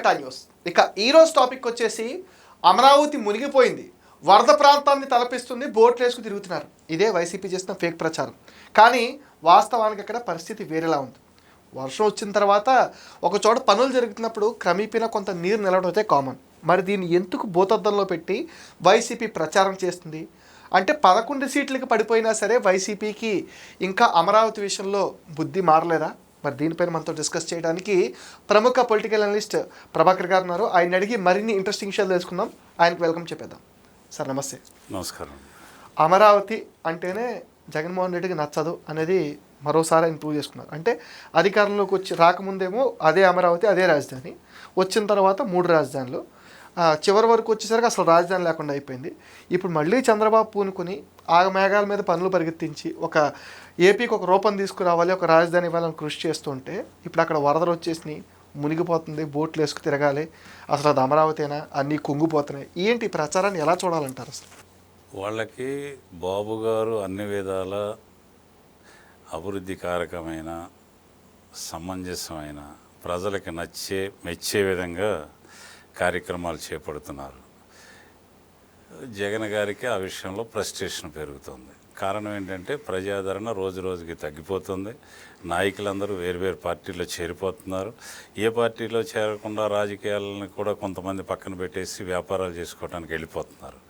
Meta news. ఇక ఈరోజు topic వచ్చేసి అమరావతి మునిగిపోయింది, వరద ప్రాంతాన్ని తలపిస్తుంది, బోట్లు వేసుకు తిరుగుతున్నారు. ఇదే వైసీపీ చేసిన ఫేక్ ప్రచారం. కానీ వాస్తవానికి అక్కడ పరిస్థితి వేరేలా ఉంది. వర్షం వచ్చిన తర్వాత ఒక చోట పనులు జరుగుతున్నప్పుడు క్రమేపీనా కొంత నీరు నిలవడం అయితే కామన్. మరి దీన్ని ఎందుకు భూతద్దంలో పెట్టి వైసీపీ ప్రచారం చేస్తుంది? అంటే 11 సీట్లకి పడిపోయినా సరే వైసీపీకి ఇంకా అమరావతి విషయంలో బుద్ధి మారలేదా? మరి దీనిపైన మనతో డిస్కస్ చేయడానికి ప్రముఖ పొలిటికల్ అనలిస్ట్ ప్రభాకర్ గారు ఉన్నారు. ఆయన అడిగి మరిన్ని ఇంట్రెస్టింగ్ విషయాలు తెలుసుకుందాం. ఆయనకు వెల్కమ్ చెప్పేద్దాం. సార్ నమస్తే. నమస్కారం. అమరావతి అంటేనే జగన్మోహన్ రెడ్డికి నచ్చదు అనేది మరోసారి ఆయన ప్రూవ్ చేసుకున్నారు. అంటే అధికారంలోకి వచ్చి రాకముందేమో అదే అమరావతి, అదే రాజధాని, వచ్చిన తర్వాత 3 రాజధానులు, చివరి వరకు వచ్చేసరికి అసలు రాజధాని లేకుండా అయిపోయింది. ఇప్పుడు మళ్ళీ చంద్రబాబు పూనుకొని మేఘాల మీద పనులు పరిగెత్తించి ఒక ఏపీకి ఒక రూపం తీసుకురావాలి, ఒక రాజధాని ఇవ్వాలని కృషి చేస్తుంటే ఇప్పుడు అక్కడ వరదలు వచ్చేసినాయి, మునిగిపోతుంది, బోట్లు వేసుకు తిరగాలి, అసలు అది అమరావతినా, అన్నీ కుంగిపోతున్నాయి. ఏంటి ప్రచారాన్ని ఎలా చూడాలంటారు? అసలు వాళ్ళకి బాబు గారు అన్ని విధాల అభివృద్ధి కారకమైన, సమంజసమైన, ప్రజలకి మెచ్చే విధంగా కార్యక్రమాలు చేపడుతున్నారు. జగన్ గారికి ఆ విషయంలో ఫ్రస్ట్రేషన్ పెరుగుతుంది. కారణం ఏంటంటే ప్రజాదరణ రోజు రోజుకి తగ్గిపోతుంది. నాయకులందరూ వేరువేరు పార్టీల్లో చేరిపోతున్నారు. ఏ పార్టీలో చేరకుండా రాజకీయాలను కూడా కొంతమంది పక్కన పెట్టేసి వ్యాపారాలు చేసుకోవడానికి వెళ్ళిపోతున్నారు.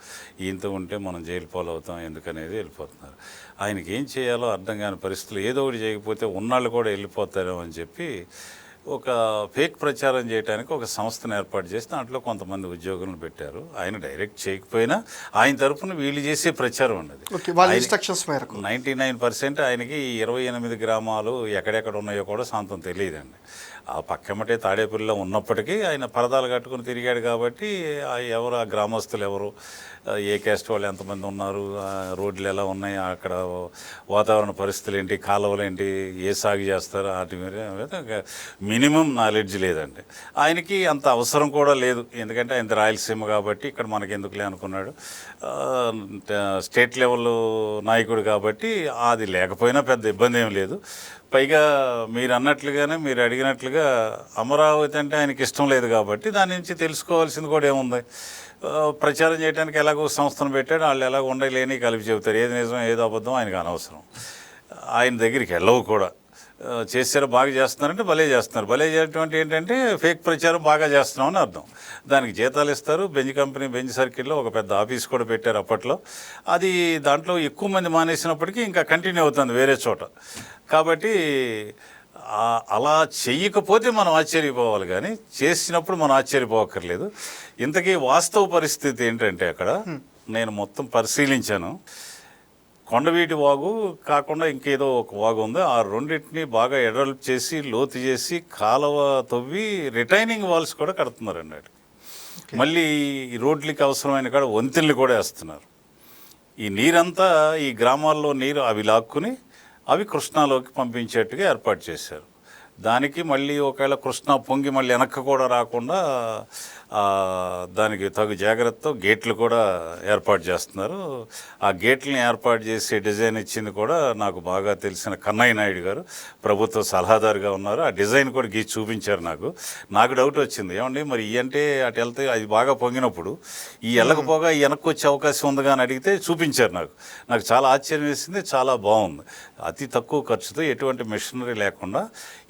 ఈయంతో ఉంటే మనం జైలు పాలవుతాం ఎందుకనేది వెళ్ళిపోతున్నారు. ఆయనకి ఏం చేయాలో అర్థం కాని పరిస్థితులు, ఏదో ఒకటి చేయకపోతే ఉన్నాళ్ళు కూడా వెళ్ళిపోతారేమో అని చెప్పి ఒక ఫేక్ ప్రచారం చేయడానికి ఒక సంస్థను ఏర్పాటు చేసి దాంట్లో కొంతమంది ఉద్యోగులను పెట్టారు. ఆయన డైరెక్ట్ చేయకపోయినా ఆయన తరఫున వీళ్ళు చేసే ప్రచారం ఉన్నది. 99% ఆయనకి 28 గ్రామాలు ఎక్కడెక్కడ ఉన్నాయో కూడా సొంతం తెలియదండి. ఆ పక్కమటే తాడేపల్లిలో ఉన్నప్పటికీ ఆయన పరదాలు కట్టుకుని తిరిగాడు కాబట్టి ఎవరు ఆ గ్రామస్తులు ఎవరు, ఏ క్యాస్ట్ వాళ్ళు ఎంతమంది ఉన్నారు, రోడ్లు ఎలా ఉన్నాయి, అక్కడ వాతావరణ పరిస్థితులు ఏంటి, కాలువలు ఏంటి, ఏ సాగు చేస్తారు, వాటి మీద మినిమం నాలెడ్జ్ లేదండి. ఆయనకి అంత అవసరం కూడా లేదు. ఎందుకంటే ఆయన రాయలసీమ కాబట్టి ఇక్కడ మనకి ఎందుకులే అనుకున్నాడు. స్టేట్ లెవెల్ నాయకుడు కాబట్టి అది లేకపోయినా పెద్ద ఇబ్బంది ఏం లేదు. పైగా మీరు అన్నట్లుగానే, మీరు అడిగినట్లుగా అమరావతి అంటే ఆయనకి ఇష్టం లేదు కాబట్టి దాని నుంచి తెలుసుకోవాల్సింది కూడా ఏముంది. ప్రచారం చేయడానికి ఎలాగో సంస్థను పెట్టాడు, వాళ్ళు ఎలాగో ఉండలేని కలిపి చెబుతారు. ఏది నిజం ఏదో అబద్ధం ఆయనకు అనవసరం. ఆయన దగ్గరికి వెళ్ళవు కూడా. చేశారు, బాగా చేస్తున్నారంటే భలే చేస్తున్నారు. భలే చేయటం ఏంటంటే ఫేక్ ప్రచారం బాగా చేస్తున్నామని అర్థం. దానికి జీతాలు ఇస్తారు. బెంజ్ సర్కిల్లో ఒక పెద్ద ఆఫీస్ కూడా పెట్టారు అప్పట్లో. అది దాంట్లో ఎక్కువ మంది మానేసినప్పటికీ ఇంకా కంటిన్యూ అవుతుంది వేరే చోట. కాబట్టి అలా చెయ్యకపోతే మనం ఆశ్చర్యపోవాలి, కానీ చేసినప్పుడు మనం ఆశ్చర్యపోవక్కర్లేదు. ఇంతకీ వాస్తవ పరిస్థితి ఏంటంటే అక్కడ నేను మొత్తం పరిశీలించాను. కొండవీటి వాగు కాకుండా ఇంకేదో ఒక వాగు ఉంది. ఆ రెండింటిని బాగా ఎడల్ప్ చేసి, లోతు చేసి, కాలువ తవ్వి రిటైనింగ్ వాల్స్ కూడా కడుతున్నారండి. వాటికి మళ్ళీ ఈ రోడ్లకి అవసరమైన కాడ వంతెనలు కూడా వేస్తున్నారు. ఈ నీరంతా ఈ గ్రామాల్లో నీరు అవి లాక్కుని అవి కృష్ణాలోకి పంపించేట్టుగా ఏర్పాటు చేశారు. దానికి మళ్ళీ ఒకవేళ కృష్ణా పొంగి మళ్ళీ వెనక్కి కూడా రాకుండా దానికి తగు జాగ్రత్తతో గేట్లు కూడా ఏర్పాటు చేస్తున్నారు. ఆ గేట్లని ఏర్పాటు చేసే డిజైన్ ఇచ్చింది కూడా నాకు బాగా తెలిసిన కన్నయ్య నాయుడు గారు, ప్రభుత్వ సలహాదారుగా ఉన్నారు. ఆ డిజైన్ కూడా గీసి చూపించారు. నాకు డౌట్ వచ్చింది, ఏమండి మరి ఈ అంటే అటు వెళ్తే అది బాగా పొంగినప్పుడు ఈ వెళ్ళకపోగా ఈ వెనక్కి వచ్చే అవకాశం ఉందిగా అని అడిగితే చూపించారు. నాకు చాలా ఆశ్చర్యం వేసింది. చాలా బాగుంది. అతి తక్కువ ఖర్చుతో, ఎటువంటి మెషినరీ లేకుండా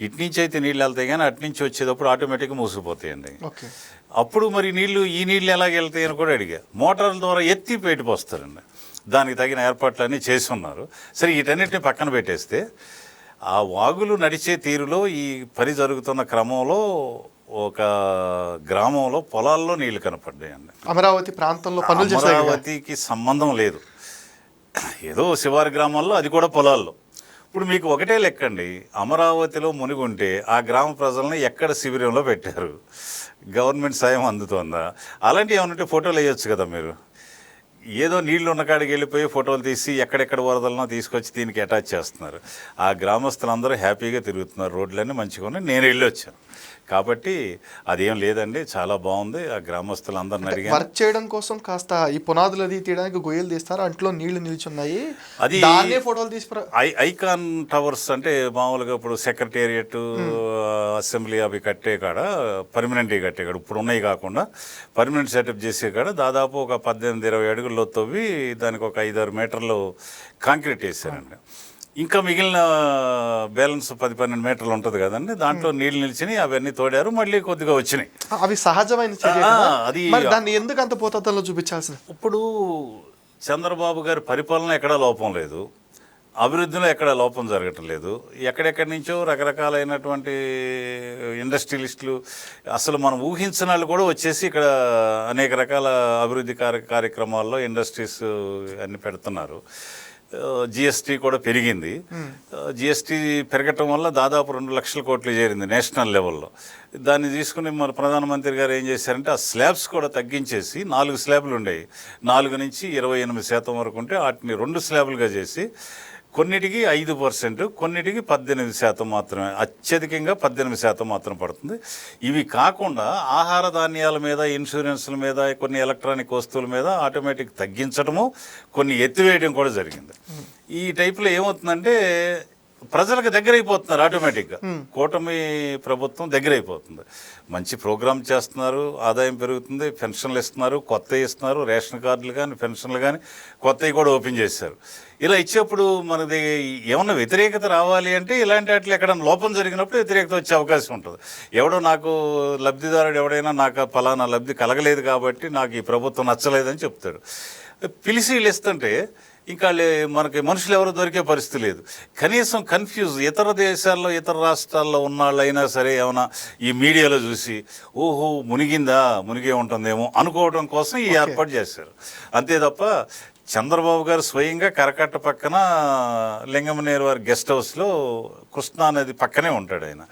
ఇటు నుంచి అయితే నీళ్ళు వెళ్తాయి, కానీ అటు నుంచి వచ్చేటప్పుడు ఆటోమేటిక్గా మూసిపోతాయండి. అప్పుడు మరి ఈ నీళ్ళు ఎలాగ వెళ్తాయి అని కూడా అడిగా. మోటార్ల ద్వారా ఎత్తి పెట్టుకొస్తారండి. దానికి తగిన ఏర్పాట్లన్నీ చేసి ఉన్నారు. సరే, వీటన్నిటిని పక్కన పెట్టేస్తే ఆ వాగులు నడిచే తీరులో ఈ పని జరుగుతున్న క్రమంలో ఒక గ్రామంలో పొలాల్లో నీళ్లు కనపడ్డాయండి. అమరావతి ప్రాంతంలో అమరావతికి సంబంధం లేదు, ఏదో శివారు గ్రామాల్లో, అది కూడా పొలాల్లో. ఇప్పుడు మీకు ఒకటే లెక్కండి, అమరావతిలో మునిగుంటే ఆ గ్రామ ప్రజలను ఎక్కడ శిబిరంలో పెట్టారు, గవర్నమెంట్ సాయం అందుతోందా? అలాంటివి ఏమన్నంటే ఫోటోలు వేయొచ్చు కదా మీరు. ఏదో నీళ్లు ఉన్న కాడికి వెళ్ళిపోయి ఫోటోలు తీసి ఎక్కడెక్కడ వరదలనో తీసుకొచ్చి దీనికి అటాచ్ చేస్తున్నారు. ఆ గ్రామస్తులందరూ హ్యాపీగా తిరుగుతున్నారు, రోడ్లన్నీ మంచిగా ఉన్నాయి. నేను వెళ్ళి వచ్చాను కాబట్టి అదేం లేదండి, చాలా బాగుంది. ఆ గ్రామస్తులందరిని అడిగాను. వర్క్ చేయడం కోసం కాస్త ఈ పునాదులు అది తీయడానికి గొయ్యలు తీస్తారు, అంట్లో నీళ్లు నిల్చున్నాయి, అది దాన్నే ఫోటోలు తీసి ఐకాన్ టవర్స్ అంటే మామూలుగా ఇప్పుడు సెక్రటేరియట్ అసెంబ్లీ అవి కట్టే కాడ పర్మనెంట్గా కట్టే కాడ ఇప్పుడు ఉన్నాయి కాకుండా పర్మనెంట్ సెటప్ చేసే కాడ దాదాపు ఒక 18-20 అడుగుల్లో తవ్వి దానికి ఒక 5-6 మీటర్లు కాంక్రీట్ వేసారండి. ఇంకా మిగిలిన బ్యాలెన్స్ 10-12 మీటర్లు ఉంటుంది కదండి, దాంట్లో నీళ్ళు నిలిచినాయి, అవన్నీ తోడారు, మళ్ళీ కొద్దిగా వచ్చినాయి. అవి సహజమైన చర్య కదా. అది మరి దాన్ని ఎందుకు అంత పోతాతంలో చూపించాల్సింది? ఇప్పుడు చంద్రబాబు గారి పరిపాలన ఎక్కడా లోపం లేదు, అభివృద్ధిలో ఎక్కడ లోపం జరగటం లేదు. ఎక్కడెక్కడి నుంచో రకరకాలైనటువంటి ఇండస్ట్రియలిస్టులు, అసలు మనం ఊహించిన వాళ్ళు కూడా వచ్చేసి ఇక్కడ అనేక రకాల అభివృద్ధి కార్యక్రమాల్లో ఇండస్ట్రీస్ అన్ని పెడుతున్నారు. జిఎస్టీ కూడా పెరిగింది. జిఎస్టీ పెరగటం వల్ల దాదాపు 2 లక్షల కోట్లు చేరింది నేషనల్ లెవెల్లో. దాన్ని తీసుకుని మన ప్రధానమంత్రి గారు ఏం చేశారంటే ఆ స్లాబ్స్ కూడా తగ్గించేసి 4 స్లాబ్లు ఉండేవి, 4 నుంచి 28% వరకు ఉంటే వాటిని 2 స్లాబులుగా చేసి కొన్నిటికి 5%, కొన్నిటికి 18% మాత్రమే, అత్యధికంగా 18% మాత్రం పడుతుంది. ఇవి కాకుండా ఆహార ధాన్యాల మీద, ఇన్సూరెన్స్ల మీద, కొన్ని ఎలక్ట్రానిక్ వస్తువుల మీద ఆటోమేటిక్ తగ్గించడము, కొన్ని ఎత్తివేయడం కూడా జరిగింది. ఈ టైప్లో ఏమవుతుందంటే ప్రజలకు దగ్గర అయిపోతున్నారు ఆటోమేటిక్గా. కూటమి ప్రభుత్వం దగ్గర అయిపోతుంది, మంచి ప్రోగ్రామ్ చేస్తున్నారు, ఆదాయం పెరుగుతుంది, పెన్షన్లు ఇస్తున్నారు, కొత్తవి ఇస్తున్నారు, రేషన్ కార్డులు కానీ పెన్షన్లు కానీ కొత్తవి కూడా ఓపెన్ చేశారు. ఇలా ఇచ్చేప్పుడు మనది ఏమన్నా వ్యతిరేకత రావాలి అంటే ఇలాంటి వాటిలో ఎక్కడైనా లోపం జరిగినప్పుడు వ్యతిరేకత వచ్చే అవకాశం ఉంటుంది. ఎవడో నాకు లబ్ధిదారుడు ఎవడైనా నాకు ఫలానా లబ్ధి కలగలేదు కాబట్టి నాకు ఈ ప్రభుత్వం నచ్చలేదని చెప్తాడు. పిలిచి వీళ్ళు ఇస్తుంటే ఇంకా మనకి మనుషులు ఎవరు దొరికే పరిస్థితి లేదు. కనీసం కన్ఫ్యూజ్ ఇతర దేశాల్లో, ఇతర రాష్ట్రాల్లో ఉన్న వాళ్ళైనా సరే ఏమైనా ఈ మీడియాలో చూసి ఓహో మునిగే ఉంటుందేమో అనుకోవడం కోసం ఈ ఏర్పాటు చేశారు. అంతే తప్ప చంద్రబాబు గారు స్వయంగా కరకట్ట పక్కన లింగమనేరు వారి గెస్ట్ హౌస్లో కృష్ణా నది పక్కనే ఉంటాడు. ఆయన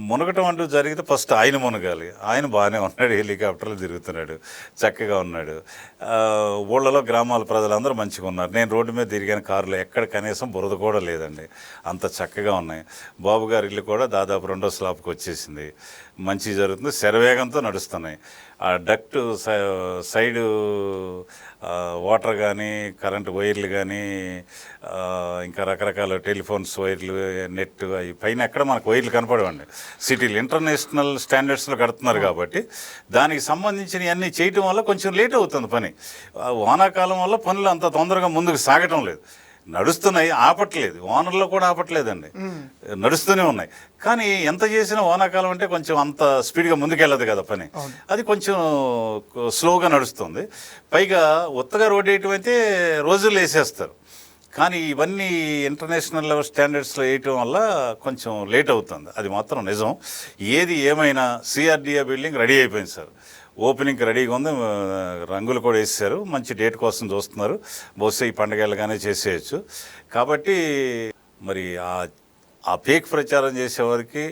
మునగటం అంటూ జరిగితే ఫస్ట్ ఆయన మునగాలి. ఆయన బాగానే ఉన్నాడు, హెలికాప్టర్లు తిరుగుతున్నాడు, చక్కగా ఉన్నాడు. ఊళ్ళలో గ్రామాల ప్రజలందరూ మంచిగా ఉన్నారు. నేను రోడ్డు మీద తిరిగాను కారులో, ఎక్కడ కనీసం బురద కూడా లేదండి, అంత చక్కగా ఉన్నాయి. బాబు గారి ఇల్లు కూడా దాదాపు 2వ స్లాబ్కి వచ్చేసింది, మంచి జరుగుతుంది, శరవేగంతో నడుస్తున్నాయి. ఆ డక్ట్ సైడు వాటర్ కానీ, కరెంటు వైర్లు కానీ, ఇంకా రకరకాల టెలిఫోన్స్ వైర్లు, నెట్, అవి పైన ఎక్కడ మనకు వైర్లు కనపడవండి. సిటీలు ఇంటర్నేషనల్ స్టాండర్డ్స్లో కడుతున్నారు కాబట్టి దానికి సంబంధించిన అన్నీ చేయటం వల్ల కొంచెం లేట్ అవుతుంది పని. వానాకాలం వల్ల పనులు అంత తొందరగా ముందుకు సాగటం లేదు. నడుస్తున్నాయి, ఆపట్లేదు, వానర్లో కూడా ఆపట్లేదండి, నడుస్తూనే ఉన్నాయి. కానీ ఎంత చేసినా వానాకాలం అంటే కొంచెం అంత స్పీడ్గా ముందుకెళ్ళదు కదా పని, అది కొంచెం స్లోగా నడుస్తుంది. పైగా ఉత్తగా రోడ్ వేయటం అయితే రోజులు వేసేస్తారు, కానీ ఇవన్నీ ఇంటర్నేషనల్ లెవెల్ స్టాండర్డ్స్లో వేయటం వల్ల కొంచెం లేట్ అవుతుంది, అది మాత్రం నిజం. ఏది ఏమైనా సిఆర్డిఏ బిల్డింగ్ రెడీ అయిపోయింది సార్, ఓపెనింగ్కి రెడీగా ఉంది, రంగులు కూడా వేసేసారు, మంచి డేట్ కోసం చూస్తున్నారు, బహుశా ఈ పండుగలుగానే చేసేయచ్చు. కాబట్టి మరి ఆ ఫేక్ ప్రచారం చేసేవారికి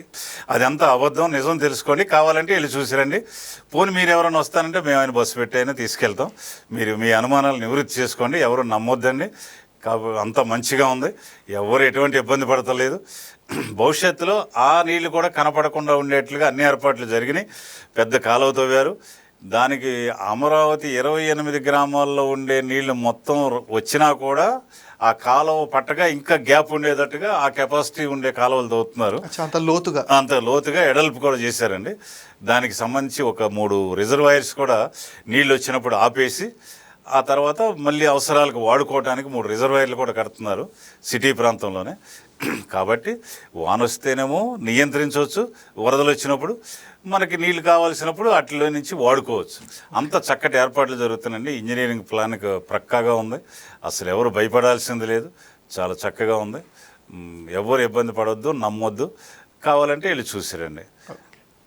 అదంతా అబద్ధం, నిజం తెలుసుకోండి, కావాలంటే వెళ్ళి చూసిరండి. పోనీ మీరు ఎవరైనా వస్తానంటే మేము ఆయన బస్సు పెట్టి అయినా తీసుకెళ్తాం, మీరు మీ అనుమానాలు నివృత్తి చేసుకోండి, ఎవరు నమ్మొద్దండి. అంత మంచిగా ఉంది, ఎవరు ఎటువంటి ఇబ్బంది పడతలేదు. భవిష్యత్తులో ఆ నీళ్లు కూడా కనపడకుండా ఉండేట్లుగా అన్ని ఏర్పాట్లు జరిగినాయి. పెద్ద కాలువ తవ్వారు, దానికి అమరావతి 28 గ్రామాల్లో ఉండే నీళ్లు మొత్తం వచ్చినా కూడా ఆ కాలువ పట్టగా ఇంకా గ్యాప్ ఉండేటట్టుగా ఆ కెపాసిటీ ఉండే కాలువలు తవ్వుతున్నారు. అంత లోతుగా ఎడల్పు కూడా చేశారండి. దానికి సంబంధించి ఒక 3 రిజర్వాయర్స్ కూడా నీళ్ళు వచ్చినప్పుడు ఆపేసి ఆ తర్వాత మళ్ళీ అవసరాలకు వాడుకోవడానికి 3 రిజర్వాయర్లు కూడా కడుతున్నారు సిటీ ప్రాంతంలోనే. కాబట్టి వాన వస్తేనేమో నియంత్రించవచ్చు, వరదలు వచ్చినప్పుడు మనకి నీళ్లు కావాల్సినప్పుడు వాటిలో నుంచి వాడుకోవచ్చు. అంత చక్కటి ఏర్పాట్లు జరుగుతున్నాయండి. ఇంజనీరింగ్ ప్లాన్ ప్రక్కాగా ఉంది, అసలు ఎవరు భయపడాల్సింది లేదు, చాలా చక్కగా ఉంది. ఎవరు ఇబ్బంది పడవద్దు, నమ్మొద్దు, కావాలంటే వెళ్ళి చూసిరండి.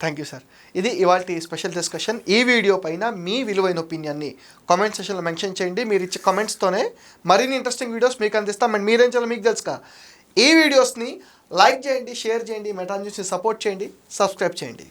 Thank you sir. ఇది ఇవాళ స్పెషల్ డిస్కషన్. ఈ వీడియో పైన మీ విలువైన ఒపీనియన్ని కామెంట్ సెక్షన్లో మెన్షన్ చేయండి. మీరు ఇచ్చే కామెంట్స్తోనే మరిన్ని ఇంట్రెస్టింగ్ వీడియోస్ మీకు అందిస్తాం. అండ్ మీరేం చేయాలో మీకు తెలుసుగా, ఈ వీడియోస్ని లైక్ చేయండి, షేర్ చేయండి, మెటా న్యూస్ని సపోర్ట్ చేయండి, సబ్స్క్రైబ్ చేయండి.